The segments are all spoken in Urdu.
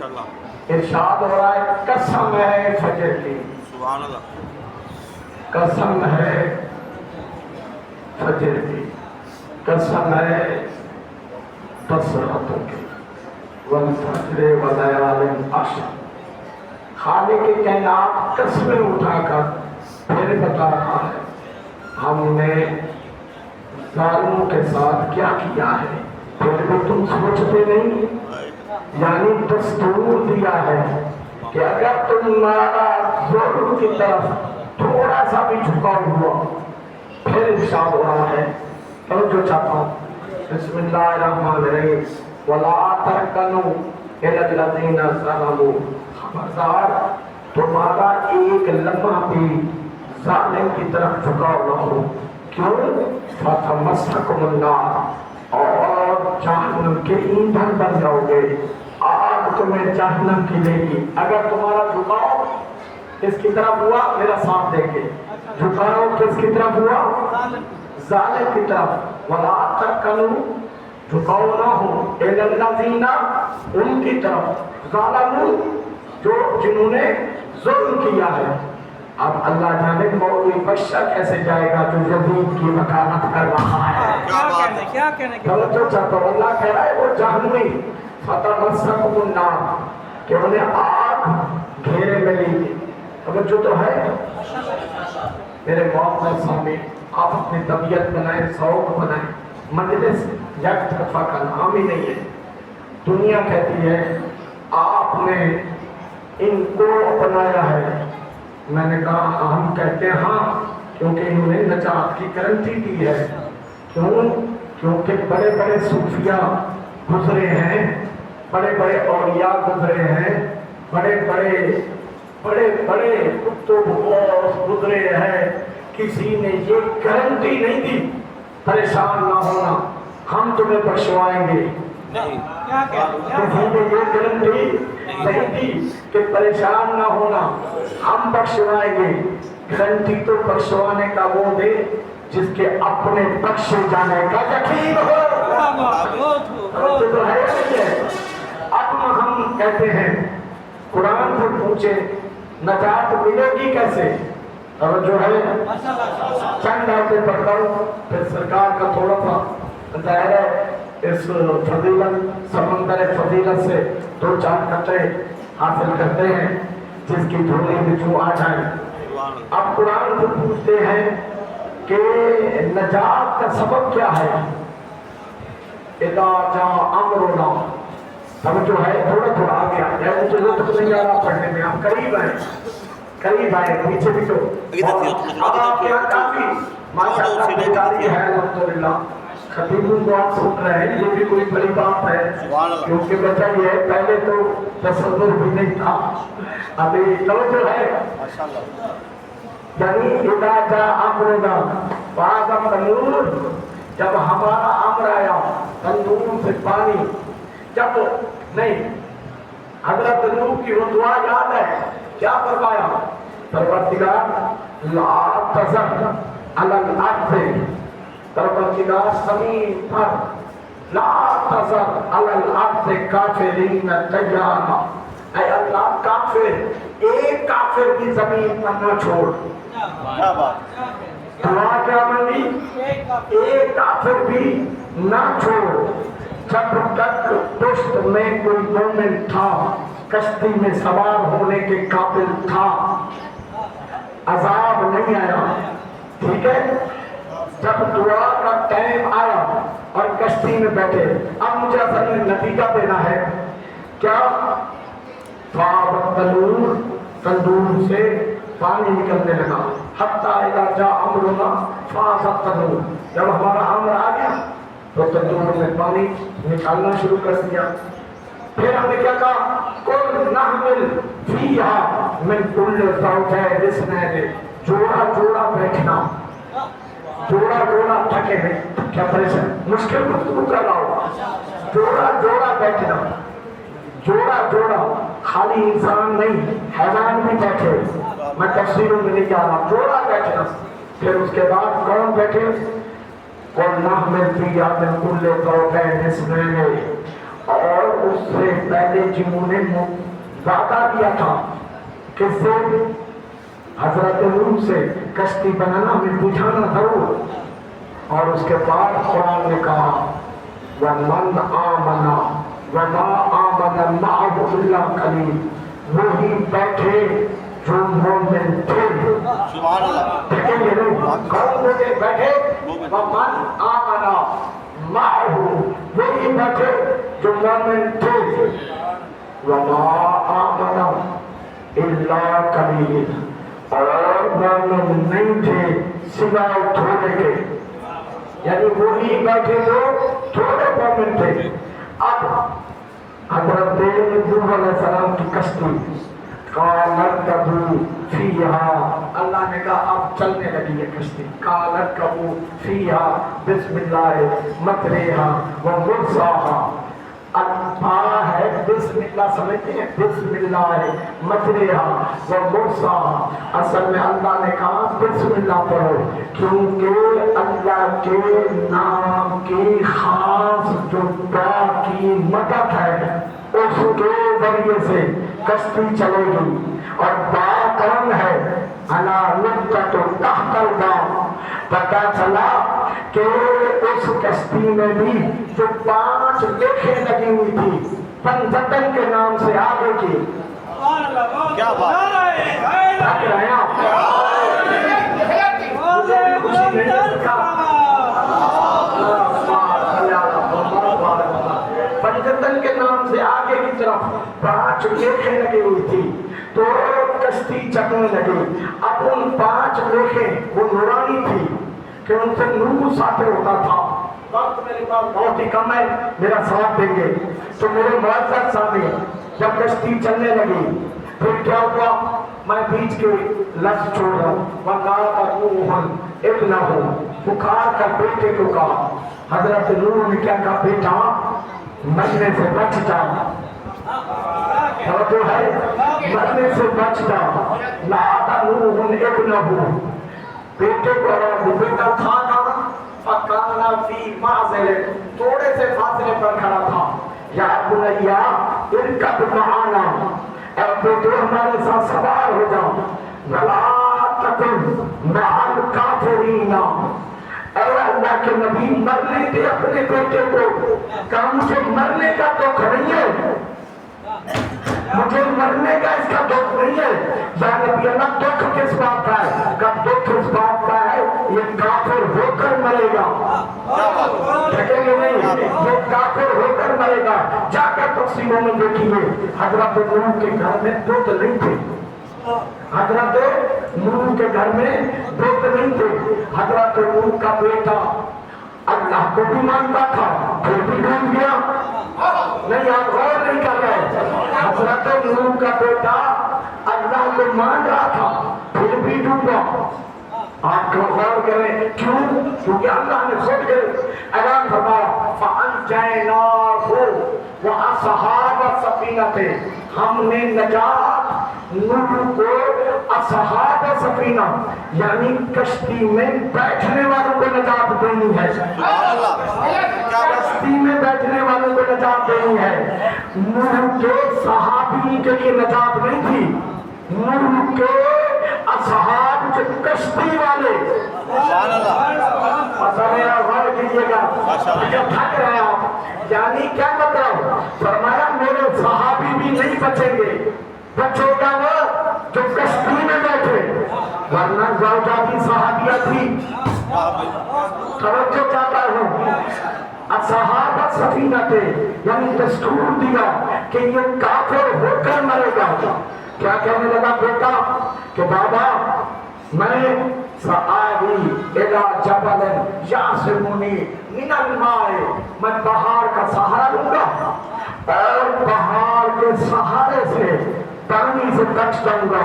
ارشاد ہو رہا ہے قسم ہے فجر کی، سبحان اللہ، قسم ہے فجر کی، قسم ہے دس راتوں کی، والفجر ولیال عشر۔ خالق کائنات قسمیں اٹھا کر پھر بتا رہا ہے ہم نے ظالموں کے ساتھ کیا کیا ہے، پھر بھی تم سوچتے نہیں۔ یعنی دستور دیا ہے کہ اگر تمہارا ظلم کی طرف تھوڑا سا بھی جھکا ہوا، پھر ارشاد ہو رہا ہے جو چاہتا ہوں بسم اللہ الرحمن الرحیم وَلَا تَرْكَنُوا إِلَى الَّذِينَ ظَلَمُوا۔ خبردار تمہارا ایک لمحہ بھی ظالم کی طرف جھکا نہ ہو، کیوں؟ فَتَمَسَّكُمُ النَّارُ، اور جہنم کے ایندھن بن جاؤ گے، آگ تمہیں جہنم کی لے گی۔ اگر تمہارا جھکاؤ کس کی طرف ہوا؟ میرا ساتھ دے کے جھکاؤ کس کی طرف ہوا؟ ظالم کی طرف۔ وَلَا تَرْكَنُوا، جھکاؤ نہ ہو، إِلَى الَّذِينَ، ان کی طرف، ظالموا، جو جنہوں نے ظلم کیا ہے۔ اب اللہ جانے مولوی بشر کیسے جائے گا جو یزید کی وکالت کر رہا ہے؟ کیا کہنے کی توجہ چاہتا ہوں، اللہ کہہ رہا ہے وہ جہنمی فَتَمَسَّكُمُ النَّارُ، کہ انہیں آگ گھیرے میں لی گئی۔ توجہ تو ہے میرے معزز سامنے، آپ اپنی طبیعت بنائیں، ذوق بنائیں۔ مجلس یک طرفہ کا نام ہی نہیں ہے۔ دنیا کہتی ہے آپ نے ان کو اپنایا ہے، میں نے کہا ہم کہتے ہیں ہاں، کیونکہ انہوں نے نجات کی گارنٹی دی ہے۔ کیوں؟ کیونکہ بڑے بڑے صوفیاء گزرے ہیں، بڑے بڑے اولیاء گزرے ہیں، بڑے بڑے کتب غوث گزرے ہیں، کسی نے یہ گارنٹی نہیں دی پریشان نہ ہونا ہم تمہیں بخشوائیں گے۔ کسی نے یہ گارنٹی نہیں دی کہ پریشان نہ ہونا ہم بخشوائیں گے۔ گارنٹی تو بخشوانے کا وہ دے جس کے اپنے بخشے جانے کا یقین ہو۔ تو ہے نہیں ہے۔ اب ہم کہتے ہیں قرآن سے پوچھے نجات ملے گی کیسے؟ اور جو ہے چند آیتیں پڑھتا ہوں، پھر سرکار کا تھوڑا سا ظاہر ہے اس فضیلت سمندر فضیلت سے دو چار قطرے حاصل کرتے ہیں جس کی دھولی میں جو آ جائے۔ اب قرآن سے پوچھتے ہیں کہ نجات کا سبب کیا ہے؟ اذا جاء امرنا، سمجھو ہے تھوڑا تھوڑا آ گیا ہے، مجھے لطف نہیں آ رہا پڑھنے میں، آپ قریب آئے پیچھے بھی تو اب آپ یہاں کافی ماشاء اللہ بیداری ہے الحمدللہ، خطیبوں کو آپ سن رہے ہیں، یہ بھی کوئی بڑی بات ہے، کیونکہ بچہ یہ ہے پہلے تو تصور بھی نہیں تھا، ابھی توجہ ہے۔ یعنی اذا جاء امرنا، بعد تنور، جب ہمارا امر آیا، تنور سے پانی، جب نہیں، حضرت نوح کی وہ دعا یاد ہے، کیا فرمایا؟ پروردگار لا تذر علی الارض، پروردگار زمین پر لا تذر علی الارض کافرین دیارا، اے اللہ کافر ایک کافر کی زمین پر نہ چھوڑ۔ کیا بات، دعا کیا مانی؟ ایک کافر بھی نہ چھوڑ۔ جب تک پشت میں کوئی مومن تھا، کشتی میں سوار ہونے کے قابل تھا، عذاب نہیں آیا، ٹھیک ہے؟ جب دعا کا ٹائم آیا اور کشتی میں بیٹھے، اب مجھے اصل میں نتیجہ دینا ہے کیا؟ فاضت تنور، تندور سے پانی نکلنے لگا، حتی اذا جاء امرنا فاضت تنور، جب ہمارا امر آ گیا تو تندور میں پانی نکالنا شروع کر دیا۔ پھر ہم نے کیا کہا؟ قُلْ نَحْمِلْ فِيهَا مِنْ كُلِّ زَوْجَيْنِ اثْنَيْنِ، جوڑا جوڑا بیٹھنا، جوڑا جوڑا تھکے ہیں، کیا پریشان مشکل گفتگو کر رہا ہو، جوڑا جوڑا بیٹھنا، جوڑا جوڑا، خالی انسان نہیں حیوان بھی بیٹھے، میں تفسیروں میں نہیں جا رہا، جوڑا بیٹھنا۔ پھر اس کے بعد کون بیٹھے؟ قُلْ نَحْمِلْ فِيهَا مِنْ كُلِّ زَوْجَيْنِ اثْنَيْنِ، اور اس سے پہلے جنہوں نے وعدہ دیا تھا کس سے؟ حضرت نوح سے کشتی بنانا ہمیں بجھانا ضرور. اور اس کے بعد قرآن نے کہا وَمَنْ آمَنَ وَمَا آمَنَ مَعَهُ إِلَّا قَلِيلٌ، وہی بیٹھے جو مومن تھے. سبحان اللہ. دیکھیں گے نہیں کون لوگ بیٹھے؟ وَمَنْ آمَنَ مَعَهُ، وہی بیٹھے جو مومن تھے. وَمَا آمَنَ إِلَّا قَلِيلٌ، اور مومن نہیں تھے سوائے تھوڑے کے. یعنی وہی بیٹھے لوگ تھوڑے مومن تھے. اب حضرت نوح علیہ السلام کی کشتی قَالَ ارْكَبُوا فِيهَا، اللہ نے کہا اب چلنے لگی یہ کشتی. قَالَ ارْكَبُوا فِيهَا بسم اللہ مجریہا ومرساہا. الفا ہے بسم اللہ، سمجھتے ہیں؟ بسم اللہ مجریہا ومرساہا. اصل میں اللہ نے کہا بسم اللہ پڑھو کیونکہ اللہ کے نام کی خاص جو با کی مدد ہے اس کے ذریعے سے کشتی چلے گی. اور با کون ہے؟ انا نقطۃ تحت الباء. پتا چلا کہ اس کشتی میں بھی جو 5 لیکھیں لگی ہوئی تھی پنجتن کے نام سے آگے کی. کیا بات تھک رہے ہیں آپ؟ خوشی نہیں ہے پنجتن کے نام سے آگے کی طرف 5 لیکھیں لگی ہوئی تھی تو کشتی چلنے لگی. اب ان 5 لیکھیں وہ نورانی تھی کہ ان سے نور ساتھ ہوتا تھا. وقت میرے پاس بہت ہی کم ہے، میرا ساتھ دیں گے تو میرے معزز سامنے جب کشتی چلنے لگی پھر کیا ہوا؟ میں بیچ کے لفظ چھوڑ رہا ہوں. وَنَادَى نُوحٌ ابْنَهُ، پکار کر بیٹے کو کہا. حضرت نوح نے کیا کہا؟ بیٹا مرنے سے بچ جا. تو ہے مرنے سے بچ جا. نَادَى نُوحٌ ابْنَهُ، بیٹے کو آواز دی. بیٹا تھا کہاں؟ فَكَانَ فِي مَعْزِلٍ، تھوڑے سے فاصلے پر کھڑا تھا. یا بنیا ارکب معانا، اے بیٹے ہمارے ساتھ سوار ہو جاؤ. وَلَا تَكُن مَعَ الْكَافِرِينَ، اے اللہ کے نبی مرنے دے اپنے بیٹے کو. کہا مجھے مرنے کا دکھ نہیں ہے، مجھے مرنے کا اس کا دکھ نہیں ہے. یا نبی اللہ دکھ کس بات کا ہے؟ کب دکھ اس بات کا ہے یہ کافر ہو کر مرے گا. تھکیں گے نہیں، یہ کافر ہو کر مرے گا. جا کر تفسیروں میں دیکھیے حضرت نوح کے گھر میں دودھ نہیں تھے. حضرت نوح کے گھر میں دودھ نہیں تھے. حضرت نوح کا بیٹا اللہ کو بھی مانتا تھا پھر بھی ڈوب گیا. نہیں آپ غور نہیں کر رہے. حضرت نوح کا بیٹا اللہ کو مان رہا تھا پھر بھی ڈوبا. آپ کو غور کریں کیوں؟ کیونکہ اللہ نے خود اعلان فرمایا فَأَنْجَيْنَاهُ وَأَصْحَابَ السَّفِينَةِ، ہم نے نجات نوح کو اصحاب سفینہ یعنی کشتی میں بیٹھنے والوں کو نجات دینی ہے. کشتی میں بیٹھنے والوں کو نجات دینی ہے. نوح کے صحابی کے لیے نجات نہیں تھی. نوح کے اصحاب جو کشتی والے غور کیجیے گا جب تھک رہے آپ. یعنی کیا مطلب؟ فرمایا میرے صحابی بھی نہیں بچیں گے، بچے گا وہ جو کشتی میں بیٹھے. ورنہ زوجہ کی صحابیہ تھی. توجہ چاہتا ہوں اصحاب سفینہ تھے یعنی دستور دیا کہ یہ کافر ہو کر مرے گا. کیا کہنے لگا بیٹا کہ بابا میں سآوی الی جبل یعصمنی من الماء، میں پہاڑ کا سہارا لوں گا اور پہاڑ کے سہارے سے پانی سے بچ جاؤں گا.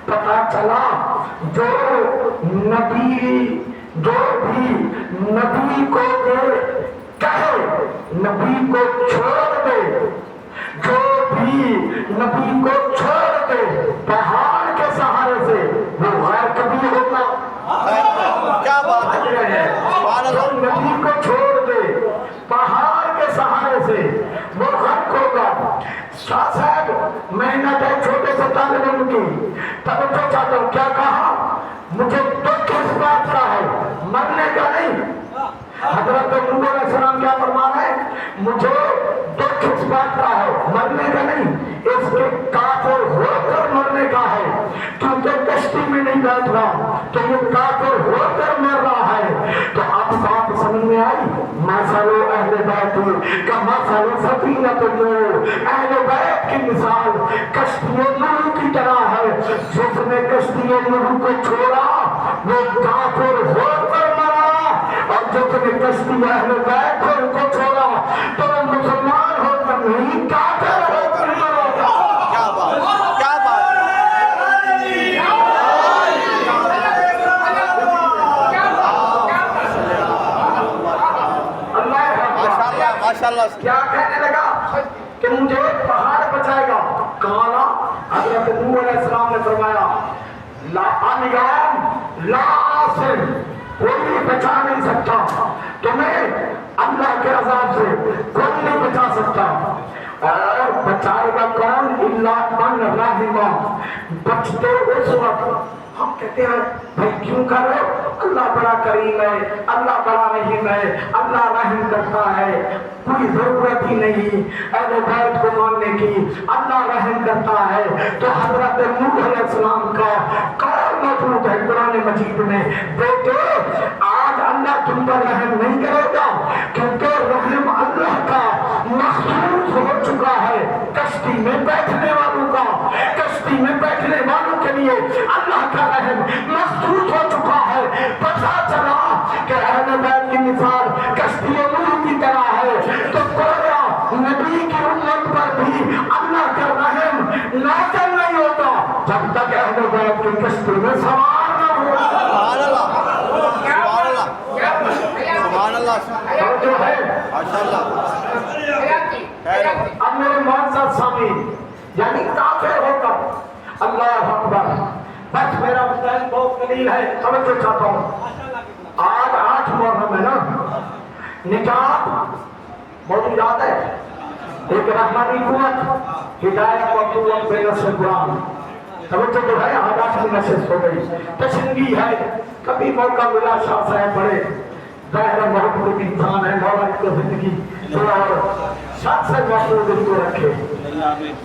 پتا چلا جو بھی نبی کو کہے نبی کو چھوڑ دے، جو بھی نبی کو چھوڑ دے پہاڑ کے سہارے سے وہ غیر کبھی ہوتا. کیا بات ہے؟ جو نبی کو چھوڑ دے پہاڑ کے سہارے سے وہ جب محنت ہے چھوٹے سے طالب علم کی، توجہ چاہتا ہوں، کیا کہا؟ مجھے دکھ اس بات کا ہے، مرنے کا نہیں۔ حضرت نوح علیہ السلام کیا فرما رہے ہیں؟ مجھے دکھ اس بات کا ہے، مرنے کا نہیں، اس کے کافر ہو کر مرنے کا ہے، کیونکہ کشتی میں نہیں بیٹھ رہا تو یہ کافر ہو کر مر رہا ہے۔ تو اب بات سمجھ میں آئی؟ مثل اہل بیت کمثل سفینۃ نوح، اہل بیت کی مثال کشتی نوح کی طرح ہے، جس نے کشتی نوح کو چھوڑا وہ کافر ہو کر مرا، اور جس نے کشتی اہل بیت کو چھوڑا تو وہ مسلمان ہو کر نہیں کافر ہو کر مرا۔ کیا بات، کیا بات۔ ماشاءاللہ۔ کیا کہنے لگا کہ مجھے پہاڑ بچائے گا؟ کہا حضرت نوح علیہ السلام نے فرمایا لا اليوم لا عاصم، کوئی بچا نہیں سکتا تمہیں اللہ کے عذاب سے، کوئی نہیں بچا سکتا۔ اور بچائے گا کون؟ الا من رحمہ، بچتے اس وقت ہم کہتے ہیں بھائی کیوں کر رہے ہو؟ اللہ بڑا کریم ہے، اللہ بڑا رحیم ہے، اللہ رحم کرتا ہے، کوئی ضرورت ہی نہیں اہل بیت کو ماننے کی، اللہ رحم کرتا ہے۔ تو حضرت نوح علیہ السلام کا قول موجود ہے قرآن مجید میں، بیٹے آج اللہ تم پر رحم نہیں کرے گا، کیونکہ رحم اللہ کا مخصوص ہو چکا ہے کشتی میں بیٹھنے والوں کا، کشتی میں بیٹھنے والوں کے لیے اللہ کا رحم مخصوص ہو چکا ہے۔ پتہ چلا کہ اہل بیت کی مثال کشتی نوح کی طرح ہے، تو گویا نبی کی امت پر بھی اللہ کا رحم نازل نہیں ہوتا جب تک اہل بیت کی کشتی میں سوار نہ ہو۔ سبحان اللہ، سبحان اللہ، سبحان اللہ، جو ہے ماشاءاللہ۔ اب میرے معزز سامعین، یعنی کافر ہو کر، اللہ اکبر، بس میرا ٹائم بہت قلیل ہے، توجہ چاہتا ہوں۔ آج 8 محرم ہے نا، نجات موضوع یاد ہے، ایک رحمانی قوت، ہدایت و قوت بے نصر قرآن، توجہ جو ہے آج 8 نشست ہو گئی، تشنگی ہے، کبھی موقع ملا شاہ صاحب بڑے ظاہر محبوب انسان ہے، مولا کو زندگی اور ساتھ سے محبوب ان کو رکھے۔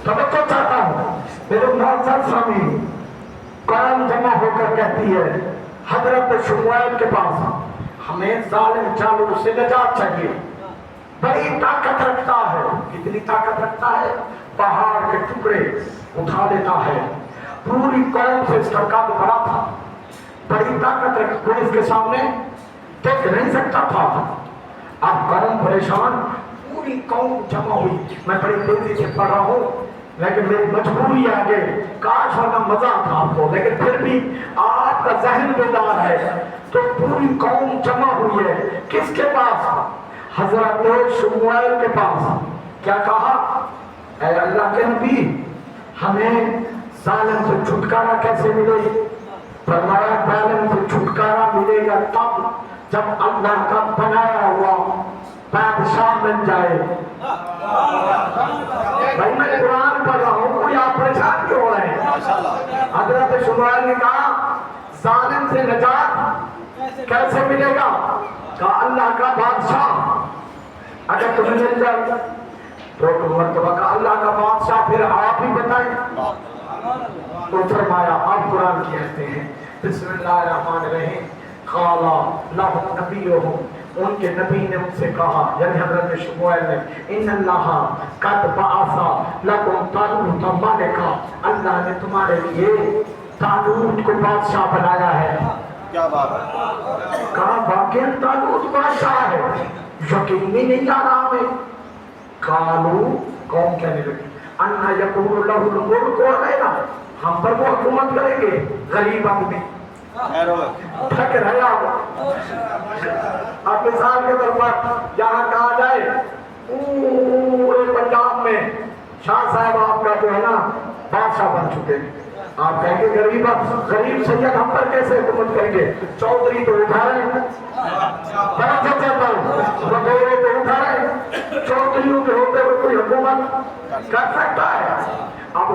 توجہ چاہتا ہوں میرے معزز سامعین، قرآن جمع ہو کر کہتی ہے حضرت شموئیل کے پاس ہمیں ظالم جالور سے نجات چاہیے، بڑی طاقت رکھتا ہے۔ کتنی طاقت رکھتا ہے؟ پہاڑ کے ٹکڑے اٹھا لیتا ہے، پوری قوم سے اس کا قد بڑا تھا، بڑی طاقت رکھ، کوئی اس کے سامنے ٹک نہیں سکتا تھا۔ اب قوم پریشان، پوری قوم جمع ہوئی، میں بڑی تیزی سے پڑھ رہا ہوں لیکن میری مجبوری آگے، کاش ورنہ مزہ تھا آپ کو، لیکن پھر بھی آپ کا ذہن بیدار ہے۔ تو پوری قوم جمع ہوئی ہے کس کے پاس؟ حضرت شموئیل کے پاس۔ کیا کہا؟ اے اللہ کے نبی، ہمیں ظالم سے چھٹکارا کیسے ملے؟ فرمایا ظالم سے چھٹکارا ملے گا تب جب اللہ کا بنایا ہوا بادشاہ بن جائے۔ بھائی میں قرآن پڑھ رہا ہوں، کوئی آپ پریشان کیوں ہو رہے ہیں؟ حضرت شموئیل نے کہا ظالم سے نجات کیسے ملے گا؟ کہا اللہ کا بادشاہ اگر تمہیں مل جائے تو مرتبہ کہا اللہ کا بادشاہ، پھر آپ ہی بتائیں۔ تو فرمایا آپ قرآن کہتے ہیں بسم اللہ الرحمن الرحیم، قال لهم نبیہم، ان کے نبی نے ان سے کہا، یعنی حضرت شموئیل نے، ان اللہ قد بعث لکم طالوت ملکا، اللہ نے تمہارے لیے طالوت کو بادشاہ بنایا ہے۔ کیا بات ہے؟ کہا واقعی طالوت بادشاہ ہے، یقین ہی نہیں آ رہا ہمیں۔ قالوا، قوم کہنے لگی، انہا یقول لہ الملک علینا، ہم پر وہ حکومت کریں گے، غریب آدمی تھک رہا۔ اب مثال کے طور پر جہاں کہا جائے پورے پنجاب میں شاہ صاحب آپ کا جو ہے نا بادشاہ بن چکے، آپ کہیں گے غریب سید ہم پر کیسے حکومت کریں گے؟ چودھری تو اٹھا رہے ہیں، بڑا سچ چاہتا ہوں، وغیرہ تو اٹھا رہے ہیں، چودھریوں کے ہوتے ہوئے کوئی حکومت کر سکتا ہے؟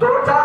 2-4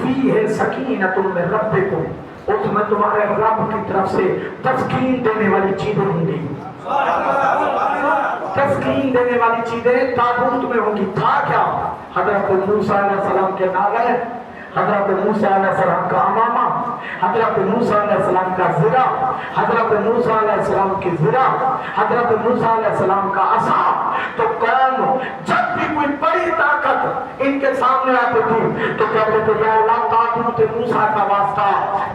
فیہ سکینۃ من ربکم، اس میں تمہارے رب کی طرف سے تسکین دینے والی چیزیں ہوں گی، تسکین دینے والی چیزیں تابوت میں ہوں گی۔ تھا کیا؟ حضرت موسیٰ علیہ السلام کے ناغے، حضرت موسیٰ علیہ السلام کا امامہ، حضرت موسیٰ علیہ السلام کا زرہ، حضرت موسیٰ علیہ السلام کی زرہ، حضرت موسیٰ علیہ السلام کا عصا۔ تو قوم جب بھی کوئی بڑی طاقت ان کے سامنے آتی تھی تو کہتے تھے یا اللہ تابوت موسیٰ کا واسطہ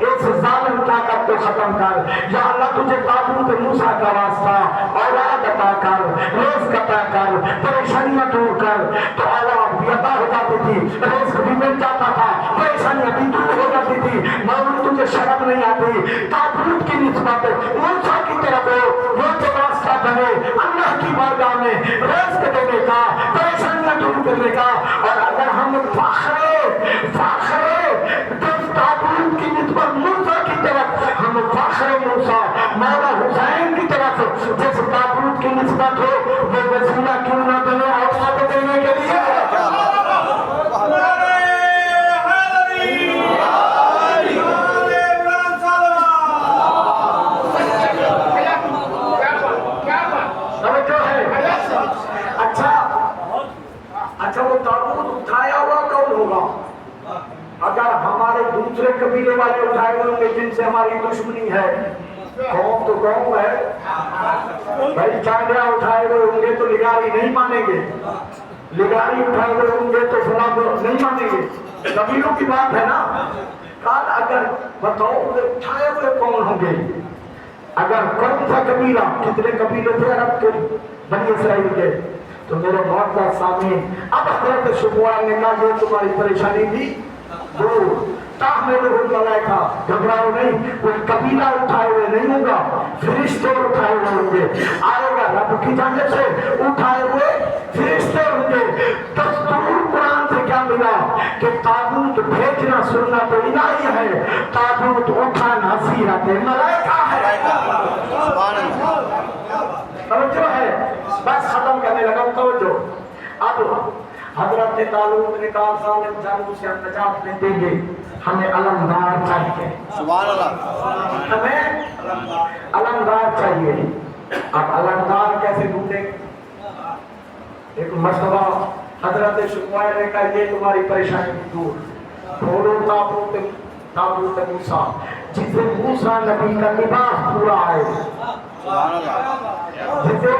اس ظالم طاقت کو ختم کر، یا اللہ تجھے تابوت موسیٰ کا واسطہ اولاد عطا کر، رزق عطا کر، پریشانیاں دور کر۔ تو اولاد بھی عطا ہو جاتی تھی، رزق بھی مل جاتا تھا، پریشانیاں بھی دور ہو جاتی تھی۔ معلوم تجھے شرم نہیں آتی؟ تابوت کی نسبت موسیٰ کی طرف وہ جو واسطہ بنے اللہ کی بارگاہ میں رزق دینے کا، پریشانیاں دور کرنے کا۔ اور اگر ہم فخر تابوت کی نسبت موسیٰ کی طرف، ہم فخر موسیٰ مولا حسین کی طرف جس تابوت کی نسبت ہو وہ وسیلہ کیوں نہ بنے اولاد دینے کے لیے؟ اچھا وہ تابوت اٹھایا ہوا کون ہوگا؟ اگر ہمارے دوسرے قبیلے والے اٹھائے ہوئے ہوں گے جن سے ہماری دشمنی ہے، قوم تو قوم ہے بھائی، چاندیا اٹھائے ہوئے ہوں گے تو لگاری نہیں مانیں گے، لگاری اٹھائے ہوئے ہوں گے تو فلاں نہیں مانیں گے، قبیلوں کی بات ہے نا۔ کل اگر بتاؤ اٹھائے ہوئے کون ہوں گے؟ اگر کون سا قبیلہ، کتنے قبیلے تھے عرب کے بنی اسرائیل کے؟ تو میرے معزز سامعین، اب حضرت شعیب نے کہا یہ تمہاری پریشانی بھی دور، تحملہ الملائکہ، گھبراؤ نہیں، کوئی قبیلہ اٹھائے ہوئے نہیں ہوگا، فرشتے اٹھائے ہوئے ہوں گے، آئے گا رب کی جانب سے اٹھائے ہوئے فرشتے ہوں گے۔ دستور قرآن سے کیا ملا کہ تابوت بھیجنا سنت الہی ہے، تابوت اٹھانا سیرت ملائکہ ہے۔ توجہ ہے، بس ختم کرنے لگا ہوں، توجہ۔ اب حضرت طالوت نے کہا ظالم جالوت سے ہم نجات نہیں دیں گے، ہمیں علمدار چاہیے، سبحان اللہ، ہمیں علمدار چاہیے۔ اب علمدار کیسے ڈھونڈیں؟ ایک مرتبہ حضرت شعیب نے کہا یہ تمہاری پریشانی دور، ڈھونڈو تابوت موسیٰ جسے موسیٰ نبی کا لباس پورا ہے، جسے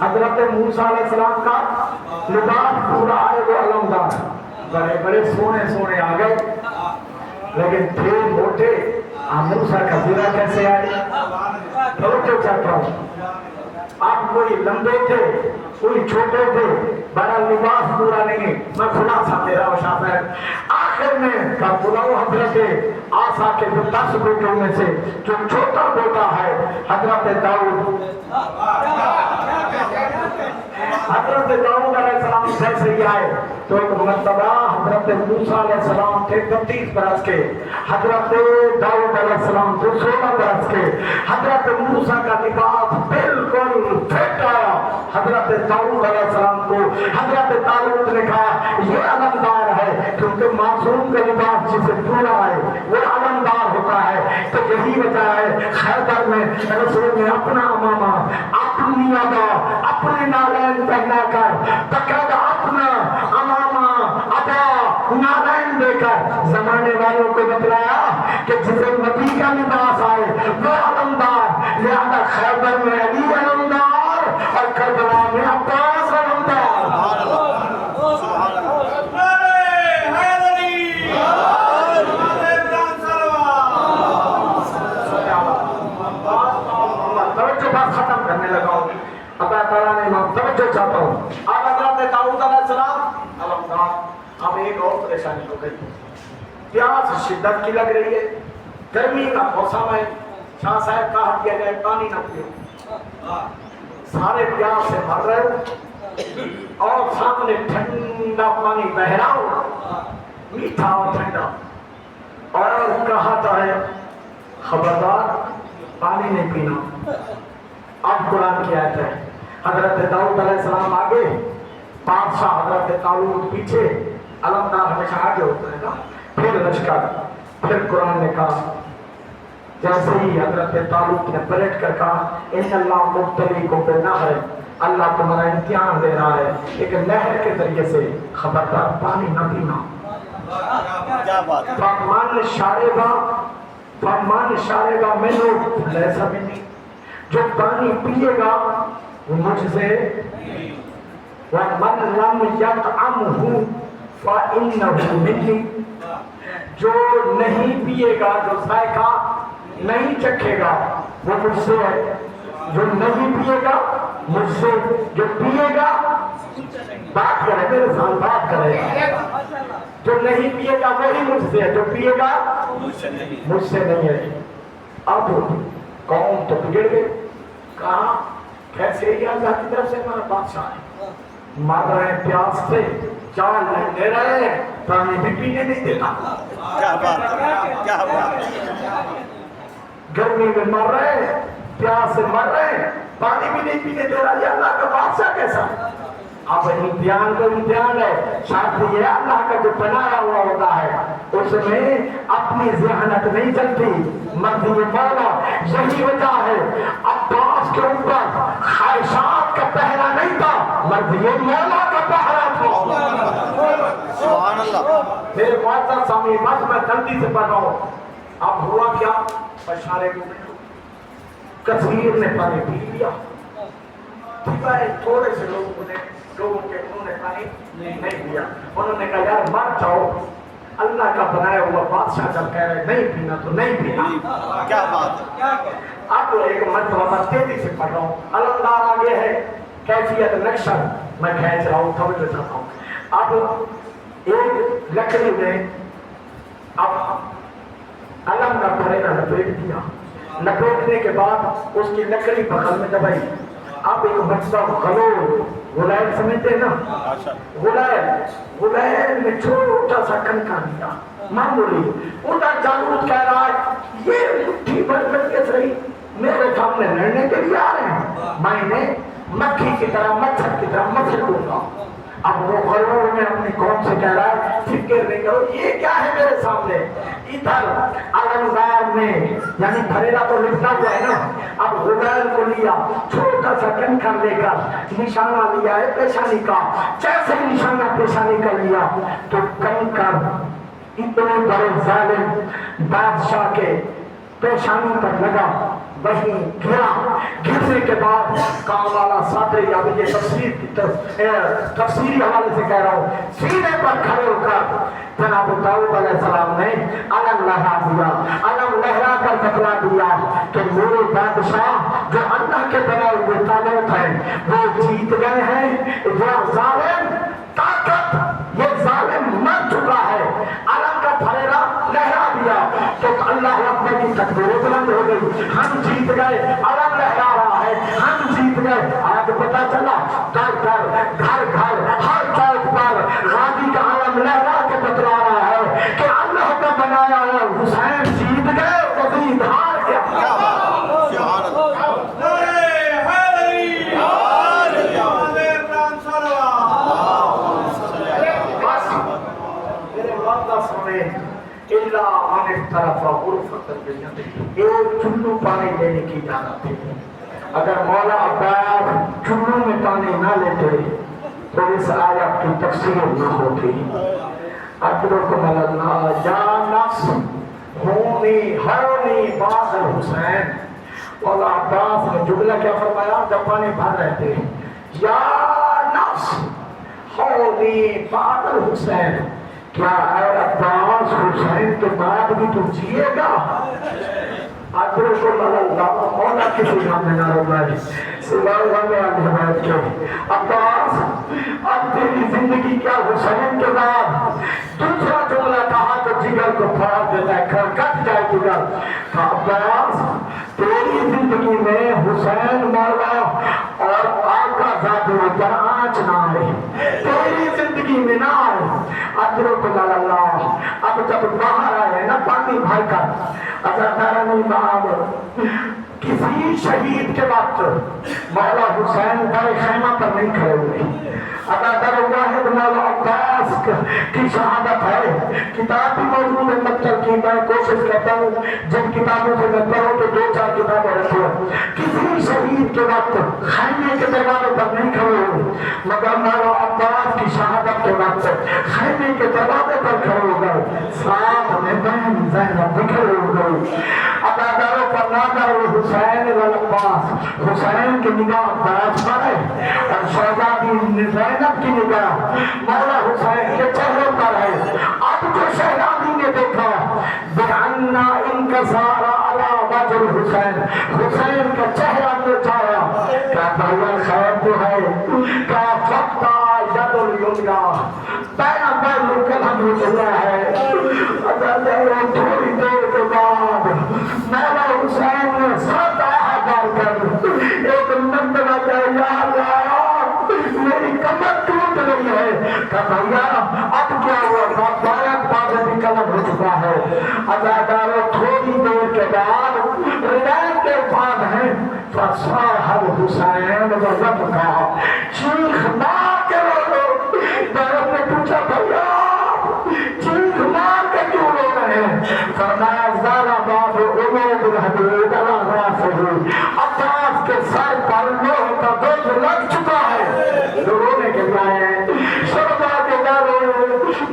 حضرت موسیٰ علیہ السلام کا لباس پورا ہے، وہ علمدار۔ بڑے بڑے سونے سونے آ گئے لیکن تھے موٹے، موسیٰ کا زرہ کیسے آئے؟ توجہ چاہتا ہوں، آپ کوئی لمبے تھے کوئی چھوٹے تھے، بڑا لباس پورا نہیں۔ میں خلاصہ دے رہا ہوں شاہ صاحب، آخر میں کا بلاؤ حضرت آسا کے 10 بیٹوں میں سے جو چھوٹا بیٹا ہے حضرت داؤد، حضرت داؤد علیہ السلام جیسے ہی آئے تو ایک مرتبہ حضرت موسیٰ علیہ السلام تھے 32 برس کے، حضرت داؤد علیہ السلام تھے 16 برس کے۔ حضرت موسیٰ کا لباس بالکل فٹ آیا حضرت داؤد علیہ السلام کو۔ حضرت طالوت نے کہا یہ علمدار ہے، کیونکہ معصوم کا لباس جسے پورا ہے وہ علمدار ہوتا ہے۔ تو یہی وجہ ہے خیبر میں رسول نے اپنا امامہ، اپنی ادا، اپنے نالین پہنا کر، باقاعدہ اپنا امامہ، ادا، نالین دے کر زمانے والوں کو بتلایا کہ جسے نبی کا لباس آئے وہ علمدار، لہذا خیبر میں علی علمدار اور کربلا میں عباس علمدار۔ ختم کرنے لگا ہوں، اللہ تعالیٰ نے میں توجہ چاہتا ہوں۔ اب حضرت داؤد علیہ السلام علمدار، اب ایک اور پریشانی ہو گئی، پیاس شدت کی لگ رہی ہے، گرمی کا موسم ہے، شاہ صاحب کہا دیا جائے پانی نہ پیو، سارے پیاس سے مر رہے ہو اور سامنے ٹھنڈا پانی بہ رہا ہو، میٹھا اور ٹھنڈا، اور کہا ہے خبردار پانی نہیں پینا۔ اب قرآن کی آیت ہے، حضرت داؤد علیہ السلام آگے، بادشاہ حضرت طالوت پیچھے، علمدار ہمیشہ آگے ہوتا ہے نا، پھر لشکر، پھر قرآن نے کہا جیسے ہی حضرت طالوت نے پلٹ کر کہا ان اللہ مبتلیکم بنہر، اللہ تمہارا امتحان دے رہا ہے ایک نہر کے ذریعے سے، خبردار پانی نہ پینا، کیا بات ہے، فمن شاربا منہ لیس منی، جو پانی پیے گا وہ مجھ سے، ومن لم یطعمہ فإنہ منی، جو نہیں پیے گا، جو ذائقہ نہیں چکھے گا وہ مجھ سے ہے، جو نہیں پیے گا مجھ سے، جو پیے گا بات کرے میرے ساتھ بات کرے، جو نہیں پیے گا وہی مجھ سے ہے، جو پیے گا مجھ سے نہیں ہے۔ اب قوم تو بگڑ گئے، کہاں کیسے یہ اللہ کی طرف سے ہمارا بادشاہ ہے، مر رہے ہیں پیاس سے، چال نہیں دے رہے ہیں، پانی بھی پینے نہیں دیتا، کیا بات ہے، کیا بات ہے، گرمی میں مر رہے ہیں، پیاس سے مر رہے ہیں، پانی بھی نہیں پینے دے رہا، یہ اللہ کا بادشاہ کیسا؟ اب امتحان کا امتحان ہے، شاید یہ اللہ کا جو بنایا ہوا ہوتا ہے اس میں اپنی ذہانت نہیں چلتی، مرضی مولا، یہی وجہ ہے عباس کے اوپر خواہشات کا پہرا نہیں تھا، مرضی مولا کا پہرا تھا۔ سبحان اللہ، میرے معزز سامعین، بس میں جلدی سے پڑھ رہا ہوں۔ اب ہوا کیا؟ بشارے کو کثیر نے پانی پی لیا، تھوڑے سے لوگوں کے انہوں نے پانی نہیں پیا، انہوں نے کہا یار مر جاؤ، اللہ کا بنایا ہوا بادشاہ جب کہہ رہے نہیں پینا تو نہیں پینا، کیا بات ہے، اب ایک مرتبہ میں تیزی سے پڑھ رہا ہوں، علمدار آگے ہے، کیفیت نقشہ میں کھینچ رہا ہوں، توجہ چاہتا ہوں۔ اب ایک لکڑی میں اب علم کا پھریرا لپیٹ دیا، لپیٹنے کے بعد اس کی لکڑی بغل میں دبائی، اب ایک بچہ غلیل سمجھتے ہیں نا، غلیل میں چھوٹا سا کنکا دیا، معمولی، ادھر جالوت کہہ رہا ہے یہ مٹھی بھر کر کے صحیح میرے سامنے لڑنے کے لیے آ رہے ہیں، میں انہیں مکھی کی طرح مچھر کی طرح مچھر دوں گا۔ اب وہ غرور میں اپنی قوم سے کہہ رہا ہے فکر نہیں کرو، یہ کیا ہے میرے سامنے، ادھر علمدار نے یعنی پھریرا تو لپٹا ہوا ہے نا، اب غلیل کو لیا، چھوٹا سا کنکر لے کر نشانہ لیا ہے پیشانی کا، جیسے نشانہ پیشانی کا لیا تو کنکر اتنے بڑے ظالم بادشاہ کے پیشانی پر لگا، وہی گھرا، گھرنے کے بعد کام والا صادری، اب یہ تفسیری حوالے سے کہہ رہا ہوں، سینے پر کھڑے ہو کر جناب داؤد علیہ السلام نے علم لہرا دیا، علم لہرا کر بتلا دیا کہ میرے بادشاہ جو اللہ کے بنائے ہوئے طالوت ہیں وہ جیت گئے ہیں، وہ ظالم طاقت، یہ ظالم مر چکا ہے۔ علم کا پھریرا لہرا دیا تو اللہ اکبر کی تکبیریں بلند ہو گئی، ہم جیت گئے، علم لہرا رہا ہے، ہم جیت گئے۔ آج پتا چلا در در گھر گھر ہر چوک پر غازی کا علم لہرا کے بتلا رہا ہے کہ اللہ کا بنایا ہوا حسین جیت گئے، یزید ہار گیا۔ کیا بات ہے، سبحان اللہ، بس میرے والدہ سنے اللہ من اختلف غرفۃ الجنت، ایک چلو پانی لینے کی اجازت تھی، اگر مولا عباس چلو میں پانی نہ لیتے تو اس آیت کی تفسیر نہ ہوتی۔ ادرکم اللہ یا نفس ہونی ہرنی بعد الحسین، مولا عباس نے جملہ کیا فرمایا جب پانی بھر رہے تھے، یا نفس ہونی بعد الحسین، کیا اے عباس حسین کے بعد بھی تو جیے گا؟ ادرکم اللہ، مولا کسی نام میں نہ روائے سوائے ہمیں آدھوائے کے عباس اب تیری زندگی کیا حسین کے بعد؟ دوسرا جملہ کہا تو جگر کو پھاڑ دیتا ہے، کٹ جائے جگر، کہا عباس تیری زندگی میں حسین مولا اور آقا ذات وجہ آنچ نہ آئے، تیری زندگی میں نہ آئے۔ ادرکم اللہ، اب جب باہر آئے نا پانی بھر کر ازادارن امام کسی شہید کے وقت مولا حسین بڑے خیمہ پر نہیں کھڑے ہوئے، ادا واحد مولا عباس کی شہادت ہے. کتاب بھی موجود ہے مکتب کی. میں کوشش کرتا ہوں جن کتابوں سے میں پڑھوں تو 2-4 کتابیں رکھوں. کسی شہید کے وقت خیمے کے دروازے پر نہیں کھڑے ہو مگر مولا عباس کی شہادت کے وقت خیمے کے دروازے پر کھڑے ہو گئے. ساتھ میں بہن زینب کھڑے ہو گئی. اداداروں پر نادر حسین والعباس. حسین کی نگاہ عباس پر ہے اور شہزادی زینب کی نگاہ مولا حسین کے چہرے پر ہے. اب جو شہزادی نے دیکھا بِأَنَّ انکسار علی وجه الحسین. حسین کا چہرہ مٹایا. کہا بھائی خیر تو ہے. کہا فقط ید الیمنا. پہلا پہلو قدم ہو چلا ہے. تھوڑی دیر کے بعد مولا حسین نے ساتھ آہدار کر ایک منتبہ کہا یا اللہ میری کمر ٹوٹ رہی ہے. کہا بھیا اب کیا ہوا؟ بایت بازے بھی قلم ہو چکا ہے. اداداروں تھوڑی دیر کے بعد ریڈائن کے بعد ہے فصاح الحسین وزب کا چیخ مار کے رو. دارت نے پوچھا بھیا چیخ مار کے کیوں رو رہے ہیں؟ فرمایا زارہ باب عمر بن حبیب اللہ راسل عباس کے سر پر لوہ کا بوجھ لگ چکا ہے. رونے کے جائے شربا کے دارے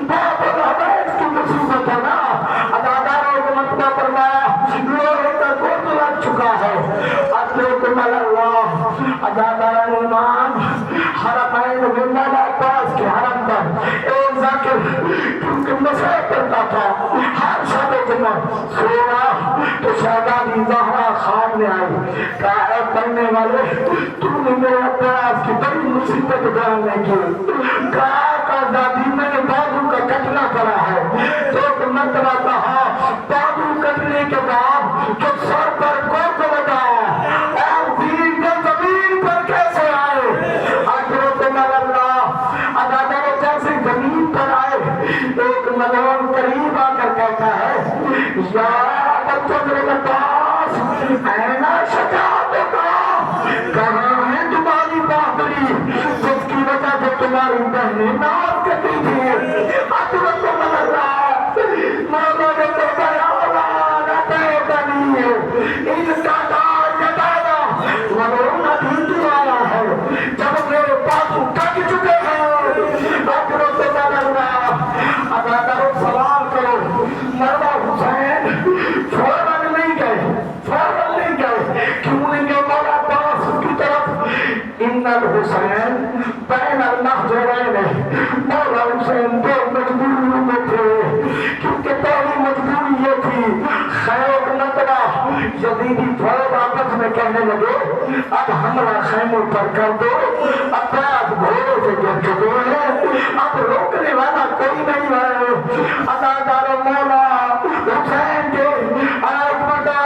باب الحبیب کی مصیبت ہے نا. اداداروں کو مطبع فرمایا لوہے کا بوجھ لگ چکا ہے. اتلیکم اللہ اداداران ایمان حرمین ویندان عباس کے حرم پر ایک ذاکر کیونکہ مسئلہ کرتا تھا ہر شب جمعہ سونا تو شہزادی زہرا خان نے آئی. کہا اے پڑھنے والے تو نے میرے عباس کی بڑی مصیبت ڈالنے کی. کہا دادی میں نے بازو کا کٹنا پڑا ہے. تو ایک مرتبہ کہا بازو کٹنے کے بعد جو سر پر گوٹ لگا اور دین کے زمین پر کیسے آئے؟ اجرت اللہ اداداروں جیسے زمین پر آئے ایک ملون قریب آ کر کہتا ہے یا بچوں کے پاس اینا شجاعت کا کہاں ہے تمہاری بہادری جس کی وجہ سے تمہاری بہنیں ناز کرتی تھی؟ اجرت اللہ مولا نے کہا اولاد اتے نہیں ہے ان کا دار جتایا ملون ابھی تو آیا ہے جب میرے پاسوں کٹ چکے ہیں. اجرت اللہ اداداروں سوال کرو مولا حسین فوراً نہیں گئے کیوں نہیں گئے مولا عباس کی طرف؟ ان الحسین بین النہجرین. مولا حسین دو مجبوریوں میں تھے کیونکہ پہلی مجبوری یہ تھی خیر نترا یزیدی فوج آپس میں کہنے لگے اب حملہ خیموں پر کر دو. عباس گھوڑے سے گر چکے ہیں اب روکنے والا کوئی نہیں ہے. ادادار مولا حسین کے ایک بڑا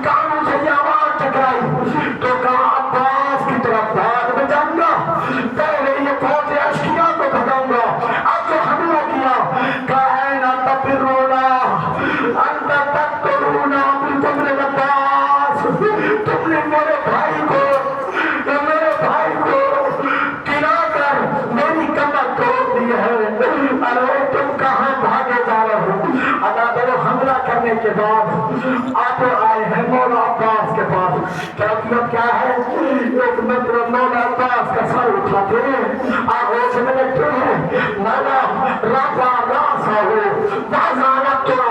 کانوں سے یہ آواز ٹکرائی تو کہا عباس کی طرف بھاگ میں جاؤں گا. پہلے یہ فوج اشکیا کو بتاؤں گا. اب جو حملہ کیا کہا اینا تفرونا انت تقتلونا بالجبر عباس. تم نے میرے بھائی کو گرا کر میری کمر توڑ دی ہے. ارے تم کہاں بھاگے جا رہے ہو؟ اداداروں حملہ کرنے کے بعد آپ آئے ہیں مولا عباس کے پاس. کیفیت کیا ہے؟ ایک مطلب مولا عباس کا سر اٹھاتے ہیں آگوش میں لگتے ہیں مولا رافع راسا ہو بازارت تو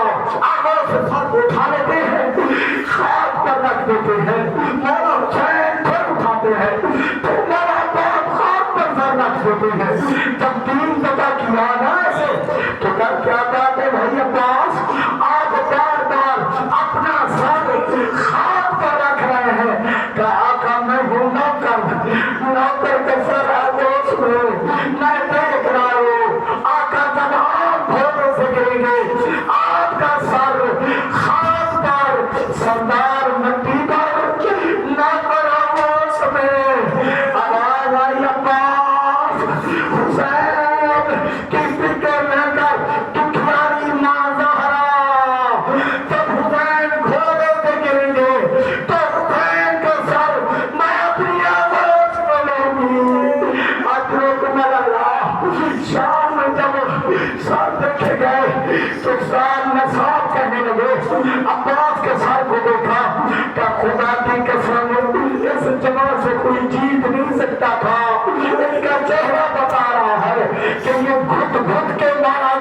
آگوش سے سر اٹھا لیتے ہیں خاک پر رکھ دیتے ہیں. مولا حسین پھر اٹھاتے ہیں پھر مولا عباس خاک پر سر رکھ دیتے ہیں. جب 3 دفعہ کیا نا ایسے تو کر کیا کہتے ہیں بھائی عباس آپ بار بار اپنا سر خاک پر رکھ رہے ہیں. کہ آقا میں ہوں نوکر کے سر آگوش میں دیکھ رہا ہوں آقا جب آپ گھوڑے سے گریں گے آپ کا سر خاک پر سردار مٹی پر نوکر آگوش میں آواز آئی عباس حسین سکسان نصاب کہنے لگے عباس کے سر کو دیکھا کہ خدا کی قسم اس جگہ سے کوئی جیت نہیں سکتا تھا. ان کا چہرہ بتا رہا ہے کہ یہ گھٹ گھٹ کے مارا